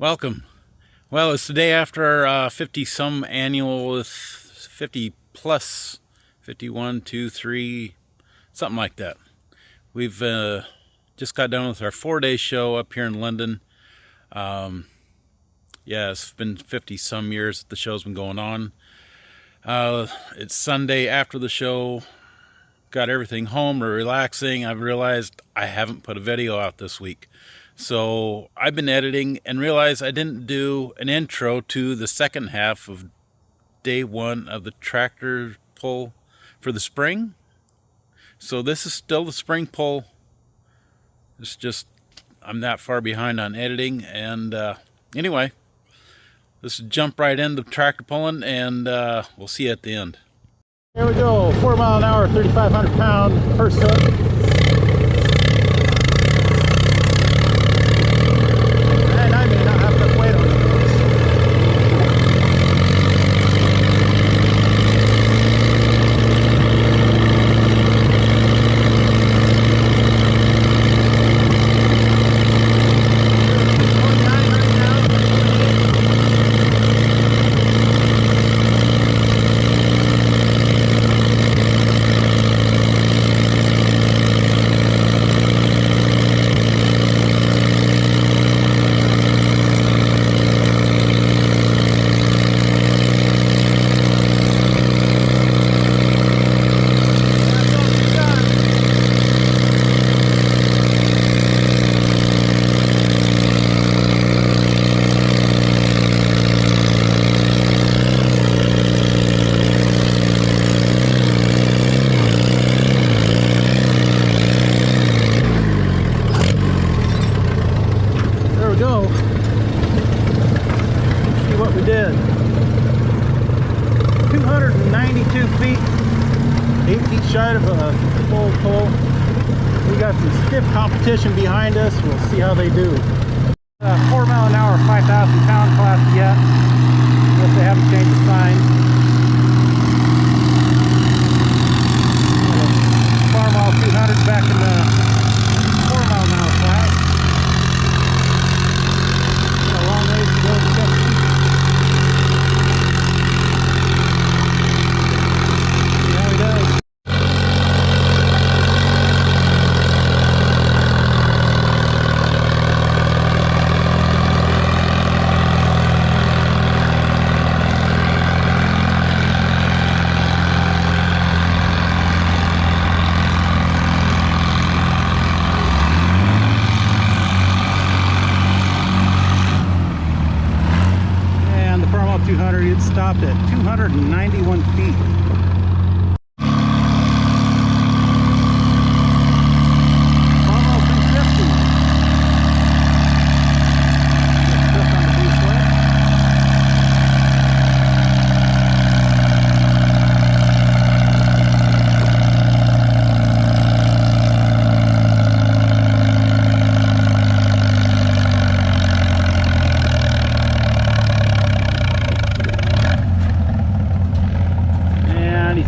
Welcome. Well, it's the day after our 50-some annual, 50 plus, 51, 2, 3, something like that. We've just got done with our 4-day show up here in Lynden. Yeah, it's been 50-some years that the show's been going on. It's Sunday after the show. Got everything home, we're relaxing. I've realized I haven't put a video out this week. So I've been editing and realized I didn't do an intro to the second half of day 1 of the tractor pull for the spring. So this is still the spring pull. It's just I'm that far behind on editing. And anyway, let's jump right into tractor pulling, and we'll see you at the end. There we go, 4 mile an hour, 3,500 pound first hook. We did 292 feet, 8 feet shy of a full pull. We got some stiff competition behind us. We'll see how they do. 4 mile an hour, 5,000 pound class yet. Unless they haven't changed the sign. Farm all 200 back in the 4 mile an hour class. Got a long ways to go to 50. It stopped at 291 feet. Almost 350. Just on the blue sled.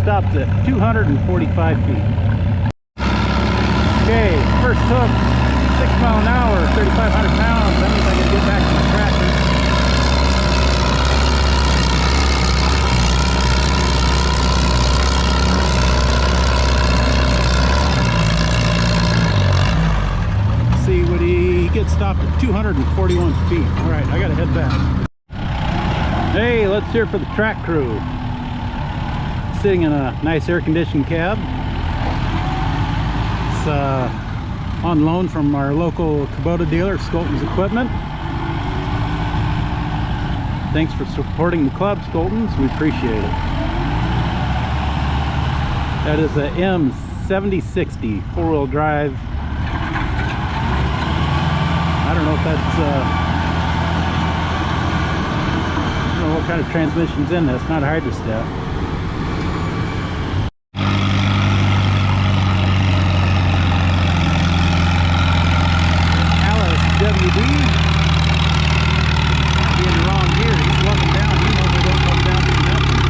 Stops at 245 feet. Okay, first hook, 6 mile an hour, 3,500 pounds. That means I can get back to my tractor. Let's see what he gets stopped at 241 feet. All right, I gotta head back. Hey, let's hear for the track crew. Sitting in a nice air-conditioned cab. It's on loan from our local Kubota dealer, Skolton's Equipment. Thanks for supporting the club, Skolton's. We appreciate it. That is a M7060 4-wheel drive. I don't know if that's I don't know what kind of transmission's in this. Not a hydrostep. WD. Being the wrong gear, he's walking down. He normally don't come down to nothing.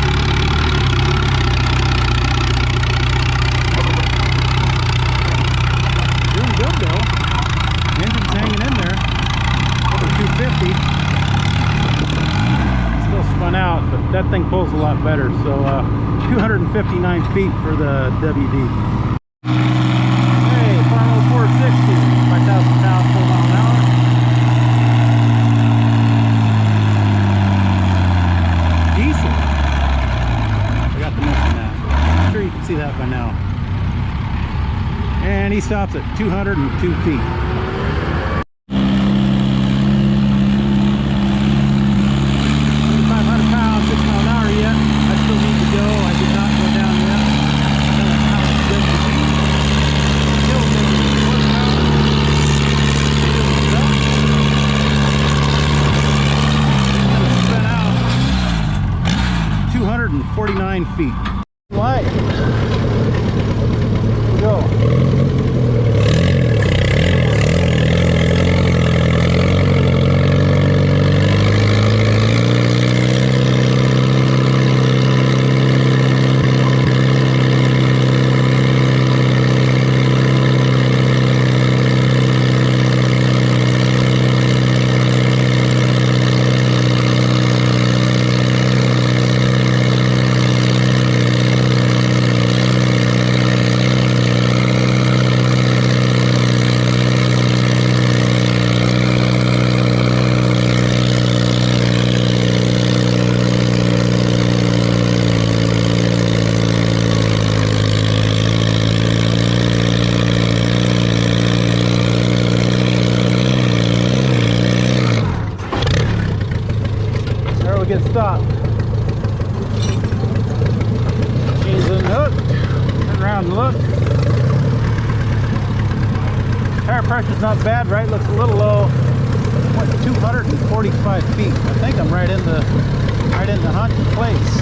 Doing good though. Engine's hanging in there. Over 250. spun out, but that thing pulls a lot better. So 259 feet for the WD. Hey, Farmo 460, 5,000 pounds, 4 mile an hour. Decent. I got to mention that. I'm sure you can see that by now. And he stops at 202 feet. Feet. Light. Go. Get stopped. Chains in the hook. Turn around and look. Tire pressure's not bad, right? Looks a little low. What, 245 feet. I think I'm right in the hunt place.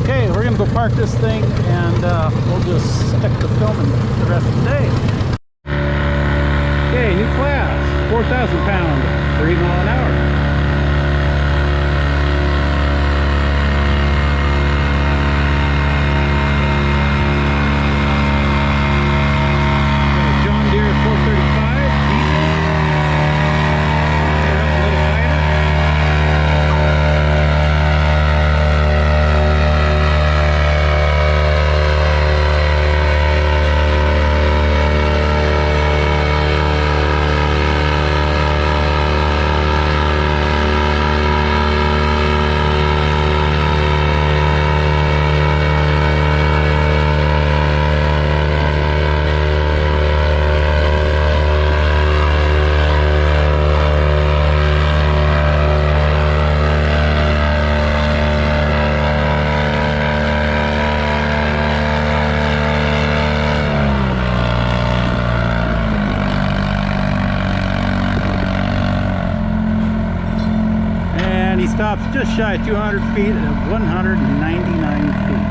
Okay, we're gonna go park this thing and we'll just stick to filming the rest of the day. Okay, new class, 4,000 pound, 3 mile an hour. Stops just shy of 200 feet at 199 feet.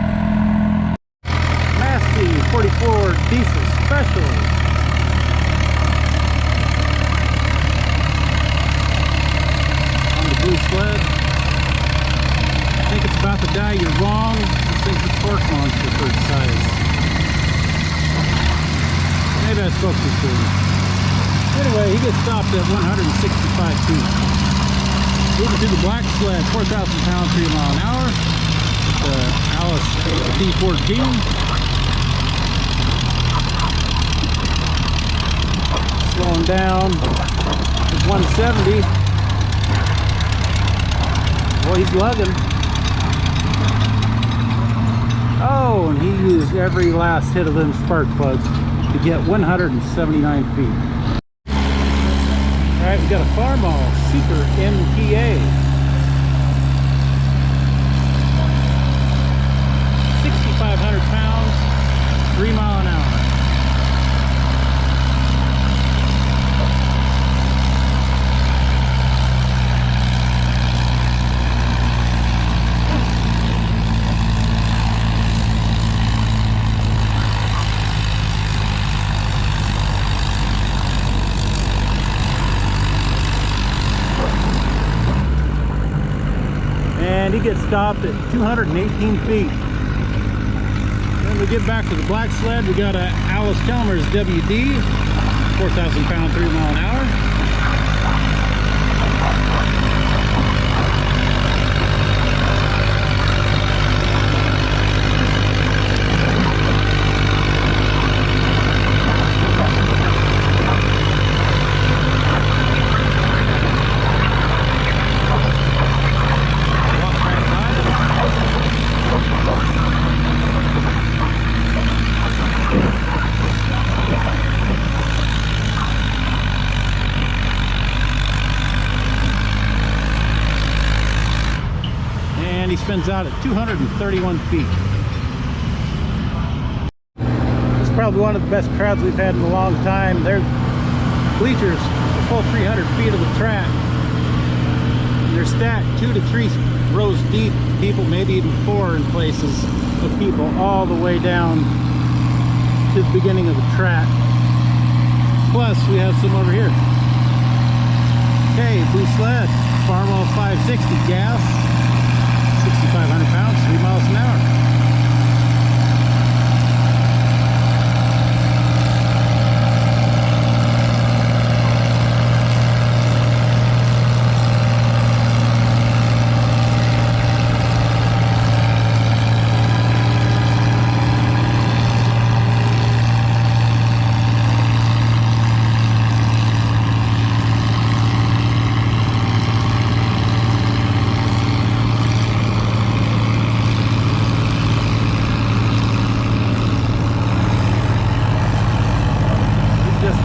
Massey 44 diesel special. On the blue sled. I think it's about to die. You're wrong. This thing's a torque monster for its size. Maybe I spoke too soon. Anyway, he gets stopped at 165 feet. Moving to the black sled, 4,000 pounds, 3 mile an hour. The Alice D14. Slowing down. It's 170. Boy, he's lugging. Oh, and he used every last hit of them spark plugs to get 179 feet. Alright, we got a Farmo Super MPA. 6,500 pounds, 3 mile an hour. And he gets stopped at 218 feet. When we get back to the black sled, we got a Alice Chalmers WD, 4,000 pound, 3 mile an hour. spins out at 231 feet. It's probably one of the best crowds we've had in a long time. Their bleachers, the full 300 feet of the track. They're stacked 2 to 3 rows deep, people, maybe even 4 in places, of people all the way down to the beginning of the track. Plus, we have some over here. Okay, Blue Sled, Farmall 560 gas, 6,500 pounds, 3 miles an hour.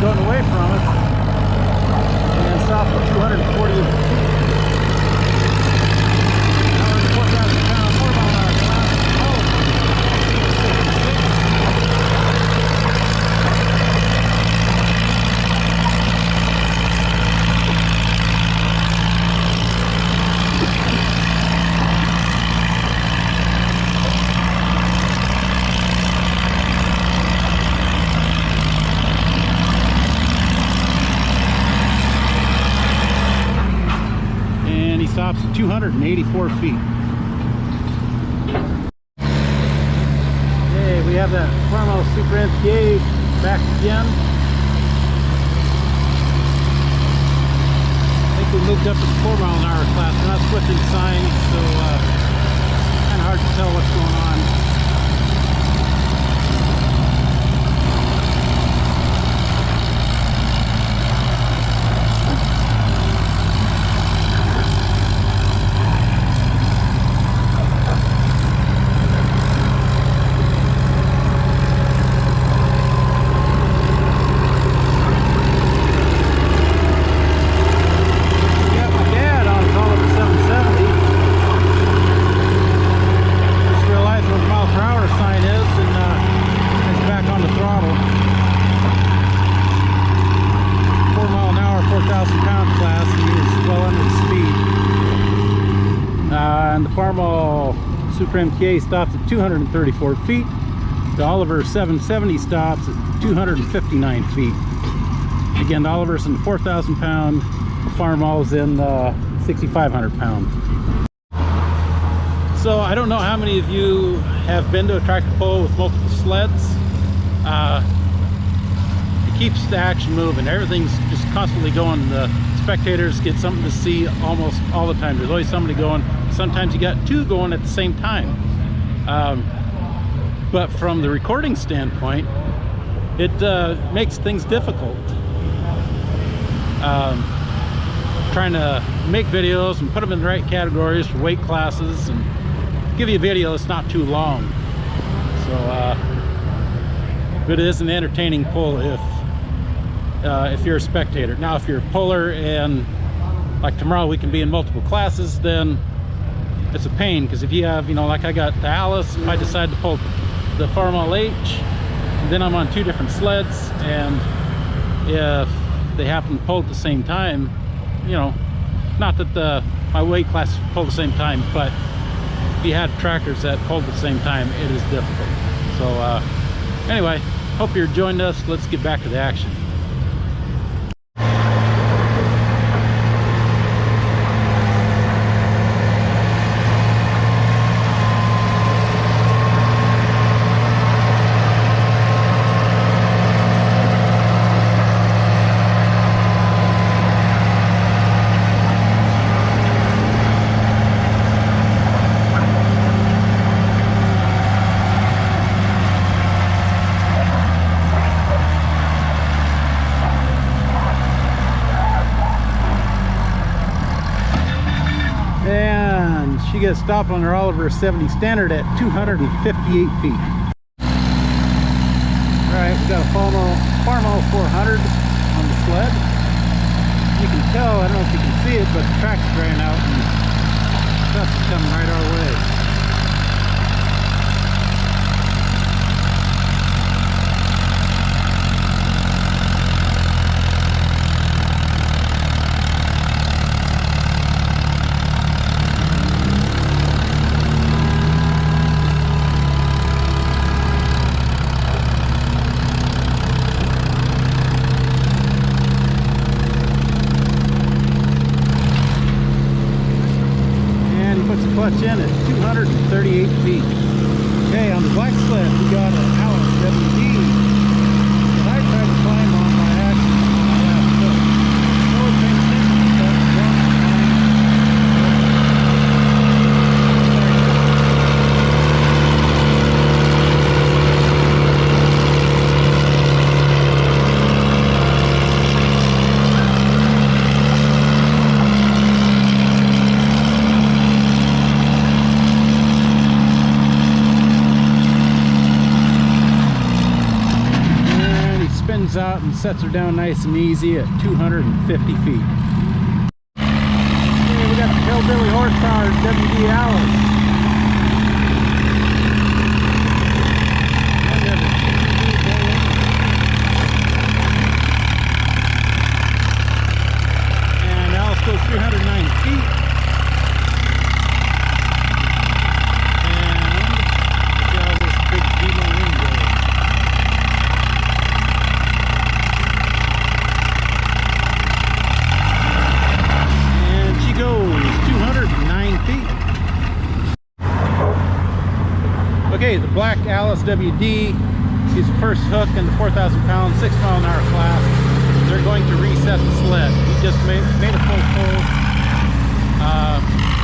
Going away from it and stop at 240 feet. Now we're at 4,000 pounds, 4 mile an hour class. Stops at 284 feet. Okay, we have that Farmall Super MPA back again. I think we moved up to the 4 mile an hour class. We're not switching signs, so kind of hard to tell what's going on. And the Farmall Super MTA stops at 234 feet. The Oliver 770 stops at 259 feet. Again, the Oliver's in 4,000 pound, the Farmall's in 6,500 pound. So I don't know how many of you have been to a tractor pull with multiple sleds. It keeps the action moving. Everything's just constantly going. The spectators get something to see almost all the time. There's always somebody going. Sometimes you got 2 going at the same time. But from the recording standpoint, it makes things difficult. Trying to make videos and put them in the right categories for weight classes and give you a video that's not too long. So, but it is an entertaining pull if you're a spectator. Now, if you're a puller and like tomorrow we can be in multiple classes, then it's a pain, because if you have, you know, like I got the Alice, if I decide to pull the Farmall H, then I'm on 2 different sleds, and if they happen to pull at the same time, you know, not that my weight classes pull at the same time, but if you had tractors that pulled at the same time, it is difficult. So anyway, hope you're joining us. Let's get back to the action. And she gets stopped on her Oliver 70 standard at 258 feet. Alright, we got a Farmall 400 on the sled. You can tell, I don't know if you can see it, but the track's draining out and stuff's coming right our way. clutch in at 238 feet. Okay, on the black sled, we got an Alice WD that I tried to climb on by accident on my last foot. No one paid attention to that. Out and sets her down nice and easy at 250 feet. Okay, we got the Hillbilly Horsepower WD Alice. And Alice goes 309 feet. And look at all this big Vimo wind there. Okay, the black Alice WD is the first hook in the 4,000 pound, 6 mile an hour class. They're going to reset the sled. He just made a full pull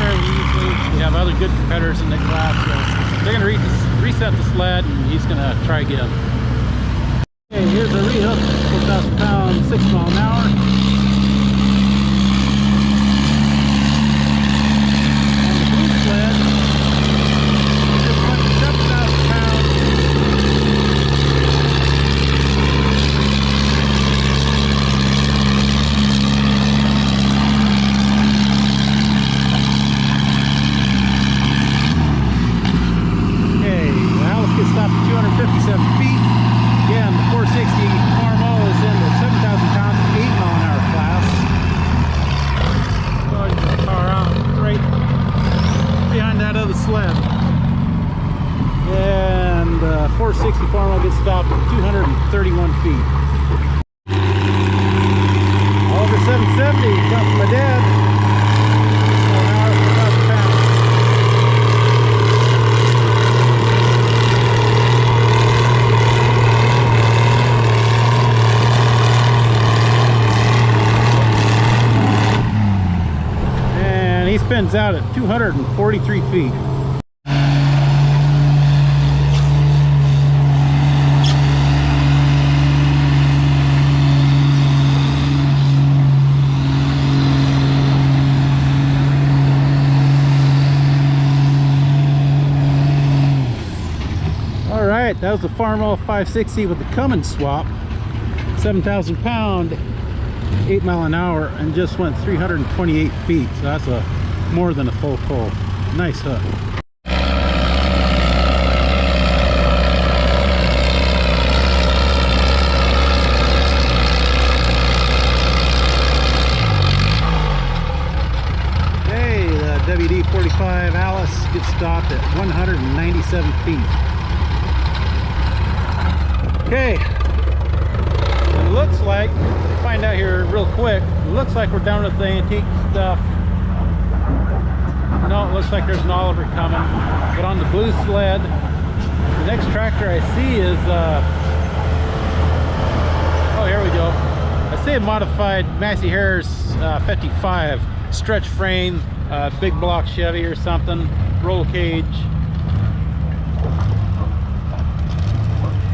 fairly easily. We have other good competitors in the class, so they're going to reset the sled, and he's going to try again. Okay, here's a rehook, 4,000 pound, 6 mile an hour. Sled. And 460 farm will get stopped at 231 feet. Oliver 770 comes from my dad. An hour for 1,000 pounds. And he spins out at 243 feet. That was the Farmall 560 with the Cummins swap, 7,000 pound, 8 mile an hour, and just went 328 feet. So that's more than a full pull. Nice hook. Okay, the WD-45 Alice gets stopped at 197 feet. Okay, it looks like, we'll find out here real quick, it looks like we're done with the antique stuff. No, it looks like there's an Oliver coming. But on the blue sled, the next tractor I see is, oh, here we go. I see a modified Massey Harris 55, stretch frame, big block Chevy or something, roll cage.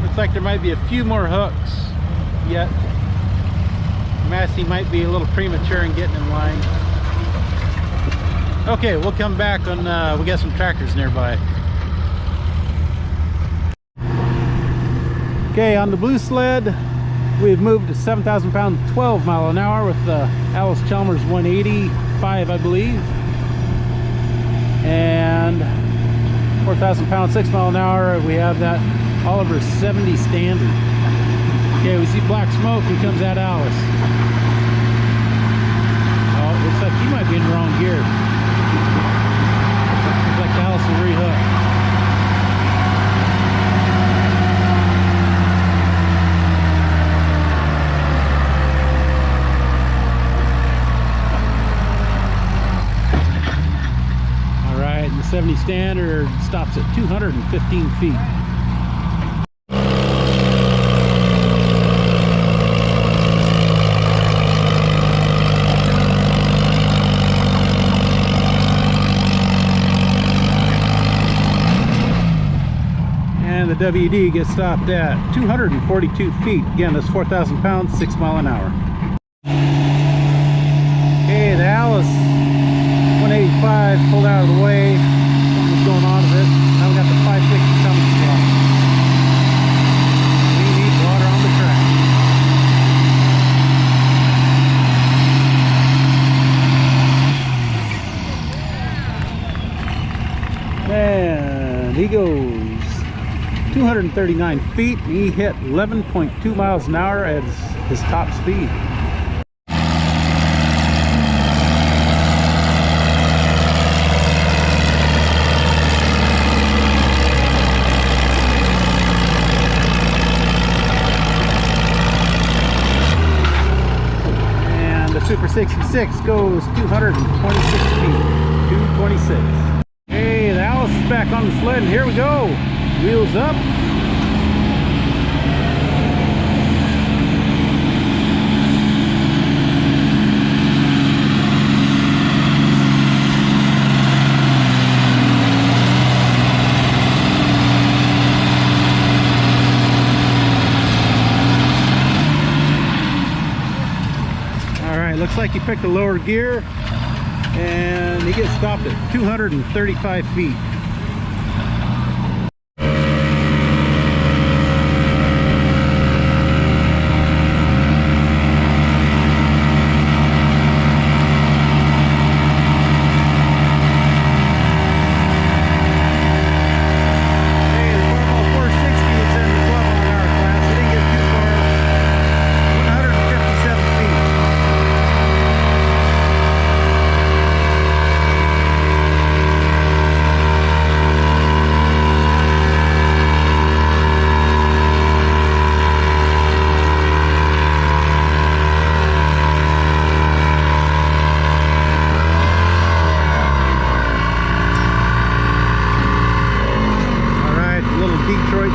Looks like there might be a few more hooks yet. Massey might be a little premature in getting in line. Okay, we'll come back on, we got some tractors nearby. Okay, on the blue sled, we've moved to 7,000 pound, 12 mile an hour with the Alice Chalmers 185, I believe. And 4,000 pound, 6 mile an hour, we have that Oliver 70 standard. Okay, we see black smoke. Here comes that Alice. Oh, it looks like he might be in the wrong gear. Looks like Alice will rehook. All right, and the 170 standard stops at 215 feet. And the WD gets stopped at 242 feet. Again, that's 4,000 pounds, 6 miles an hour. Okay, the Alice 185 pulled out of the way. Something was going on with it. Now we got the 560 coming slot. We need water on the track. And he goes 239 feet. He hit 11.2 miles an hour at his top speed. Super 66 goes 226 feet, 226. Hey, the Alice is back on the sled, and here we go. Wheels up. Looks like he picked a lower gear, and he gets stopped at 235 feet.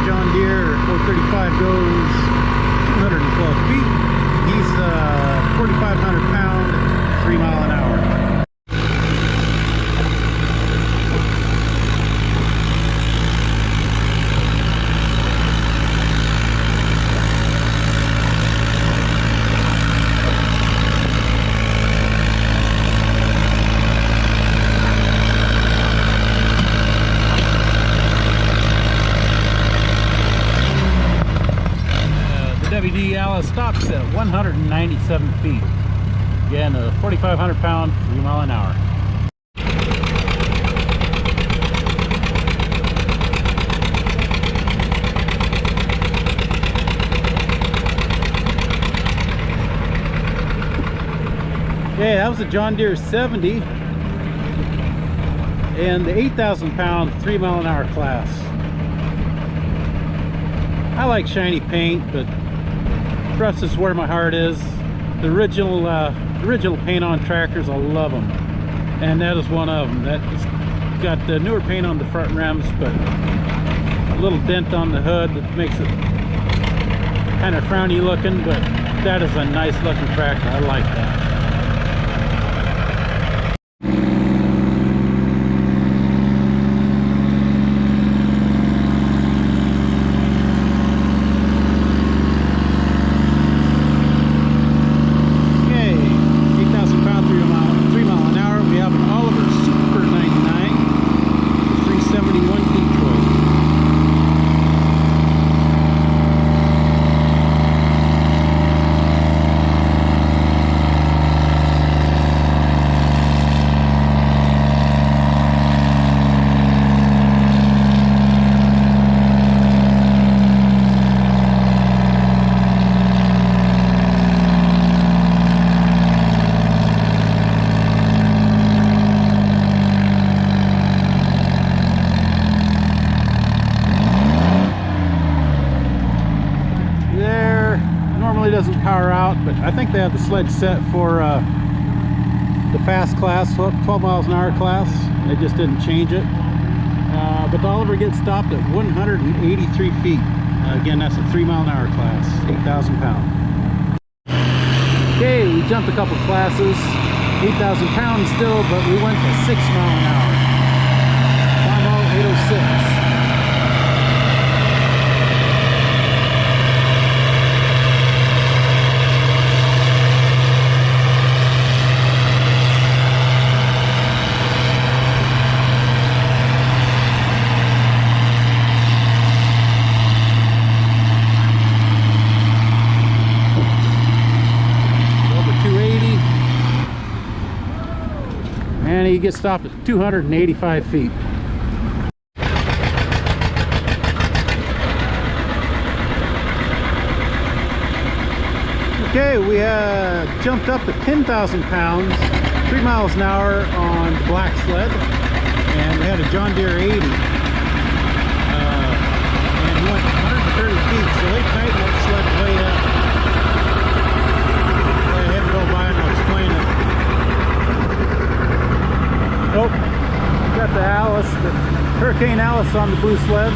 John Deere 435 goes 212 feet. He's 4,500 pound, 3 mile an hour. WD Alice stops at 197 feet. Again, a 4,500 pound, 3 mile an hour. Okay, that was a John Deere 70 and the 8,000 pound, 3 mile an hour class. I like shiny paint, but rust is where my heart is. The original paint on tractors, I love them, and that is one of them. That's got the newer paint on the front rims, but a little dent on the hood that makes it kind of frowny looking, but that is a nice looking tractor. I like that. Doesn't power out, but I think they have the sled set for the fast class, 12 miles an hour class. They just didn't change it. But the Oliver gets stopped at 183 feet. Again, that's a 3 mile an hour class, 8,000 pounds. Okay, we jumped a couple classes, 8,000 pounds still, but we went to 6 mile an hour. Time out 806. And he gets stopped at 285 feet. Okay, we jumped up to 10,000 pounds, 3 miles an hour on the black sled, and we had a John Deere 80. And we went 130 feet, so they tightened that sled way up. I had to go by and I'll explain it. Oh, got the Alice, the Hurricane Alice on the blue sled.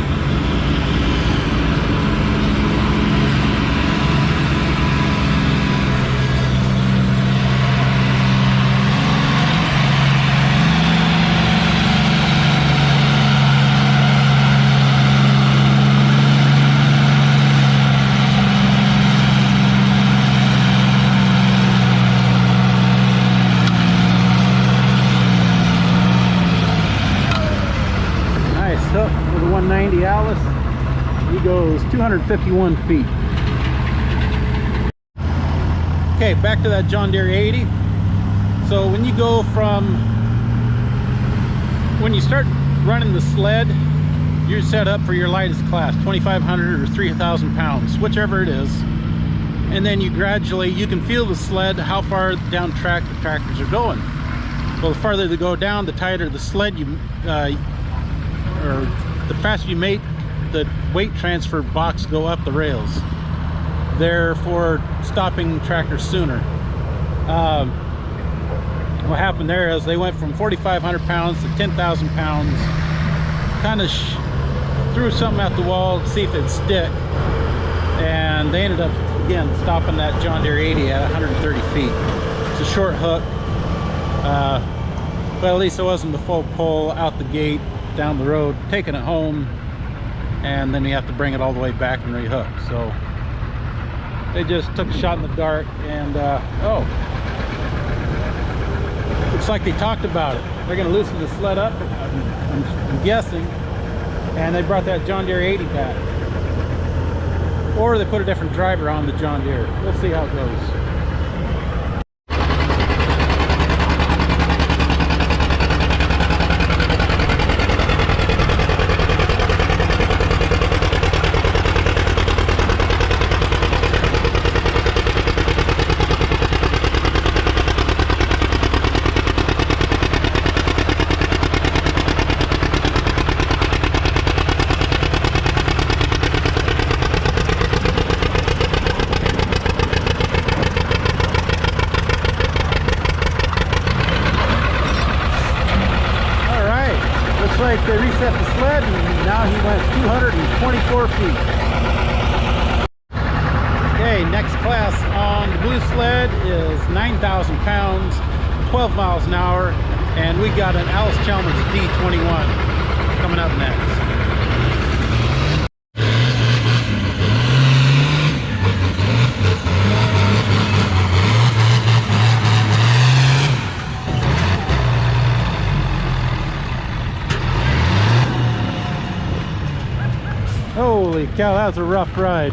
Up for the 190 Alice. He goes 251 feet. Okay, back to that John Deere 80. So when you go from, when you start running the sled, you're set up for your lightest class, 2,500 or 3,000 pounds, whichever it is. And then you gradually, you can feel the sled, how far down track the tractors are going. Well, the farther they go down, the tighter the sled or the faster you make the weight transfer box go up the rails, therefore stopping tractors sooner. What happened there is they went from 4,500 pounds to 10,000 pounds, kind of threw something at the wall to see if it'd stick, and they ended up again stopping that John Deere 80 at 130 feet. It's a short hook, but at least it wasn't the full pull out the gate down the road, taking it home, and then you have to bring it all the way back and rehook. So they just took a shot in the dark, and oh, looks like they talked about it. They're going to loosen the sled up, I'm guessing, and they brought that John Deere 80 back, or they put a different driver on the John Deere. We'll see how it goes. Like they reset the sled, and now he went 224 feet. Okay, next class on the blue sled is 9,000 pounds, 12 miles an hour, and we got an Alice Chalmers D21 coming up next. Holy cow, that was a rough ride.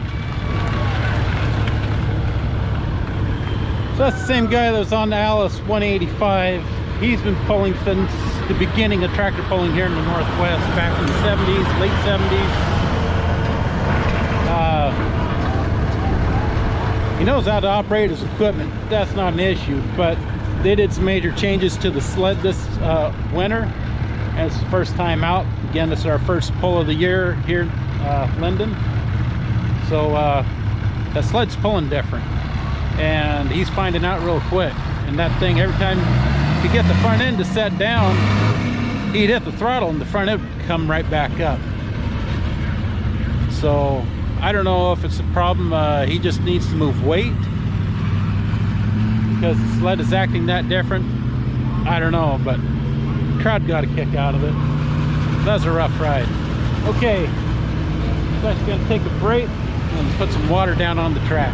So that's the same guy that was on the Alice 185. He's been pulling since the beginning of tractor pulling here in the Northwest, back in the 70s, late 70s. He knows how to operate his equipment. That's not an issue, but they did some major changes to the sled this winter, and it's the first time out. Again, this is our first pull of the year here Lynden. So that sled's pulling different, and he's finding out real quick. And that thing, every time to get the front end to set down, he'd hit the throttle and the front end would come right back up. So I don't know if it's a problem, he just needs to move weight because the sled is acting that different. I don't know, but the crowd got a kick out of it. That was a rough ride. Okay, so I'm gonna take a break and put some water down on the track.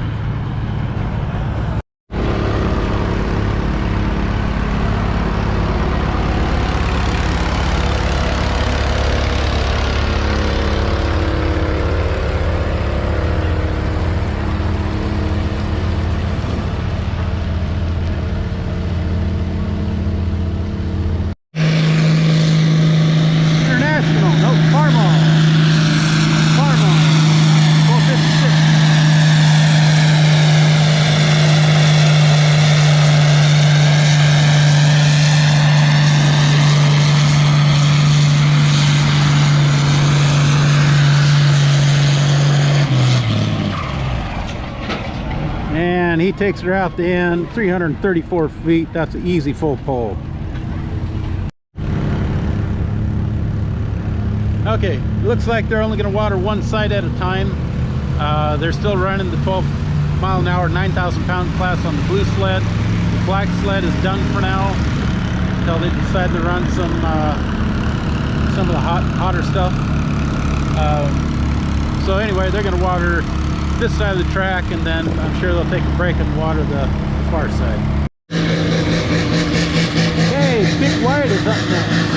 And he takes her out the end, 334 feet. That's an easy full pull. Okay, looks like they're only going to water one side at a time. They're still running the 12-mile-an-hour, 9,000-pound class on the blue sled. The black sled is done for now until they decide to run some of the hotter stuff. So anyway, they're going to water this side of the track, and then I'm sure they'll take a break and water the far side. Hey, Big White is up next.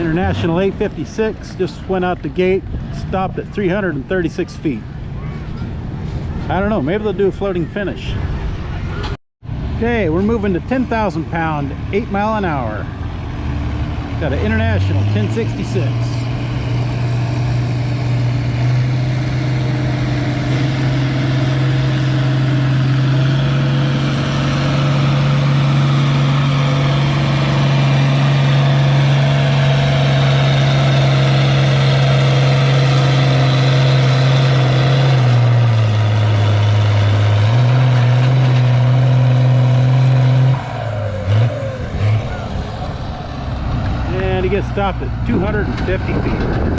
International 856 just went out the gate, stopped at 336 feet. I don't know, maybe they'll do a floating finish. Okay, we're moving to 10,000 pound, 8 mile an hour. Got an International 1066. Gets stopped at 250 feet.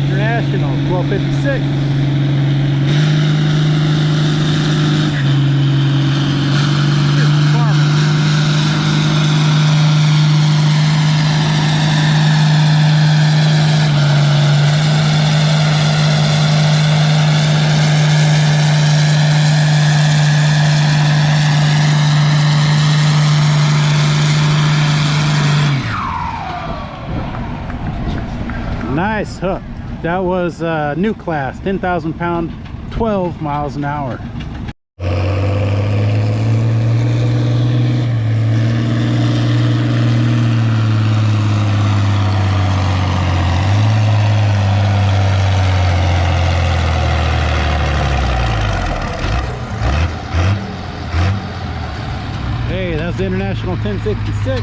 International 1256. Nice hook. That was a new class, 10,000 pound, 12 miles an hour. Hey, that's the International 1066.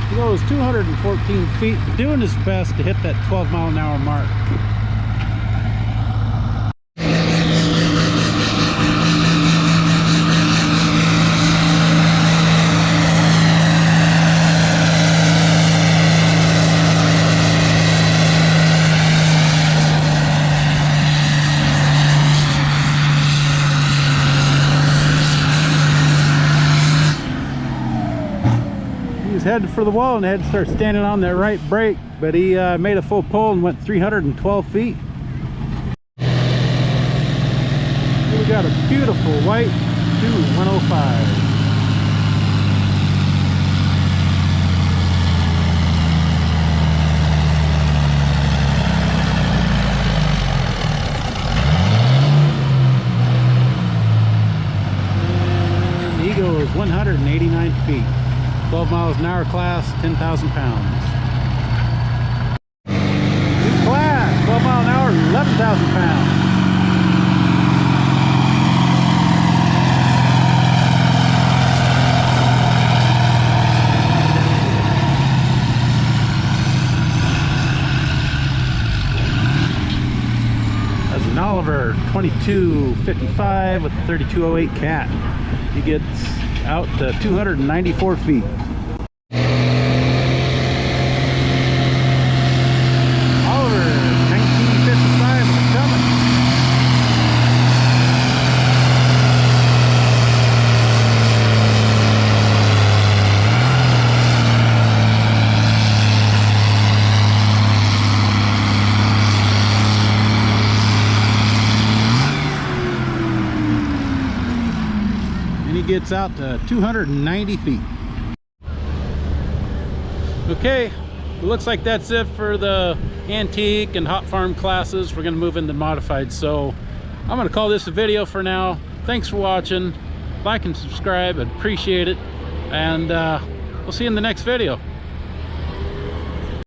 He goes 214 feet, doing his best to hit that 12-mile-an-hour mark. Headed for the wall and had to start standing on that right brake, but he made a full pull and went 312 feet. We got a beautiful white 105. And he goes 189 feet. 12 miles an hour class, 10,000 pounds. New class, 12 mile an hour, 11,000 pounds. That's an Oliver 2255 with a 3208 cat. He gets out to 294 feet. Oliver 1955 coming. And he gets out to 290 feet. Okay, it looks like that's it for the antique and hot farm classes. We're going to move into modified, so I'm going to call this a video for now. Thanks for watching. Like and subscribe, I'd appreciate it, and we'll see you in the next video.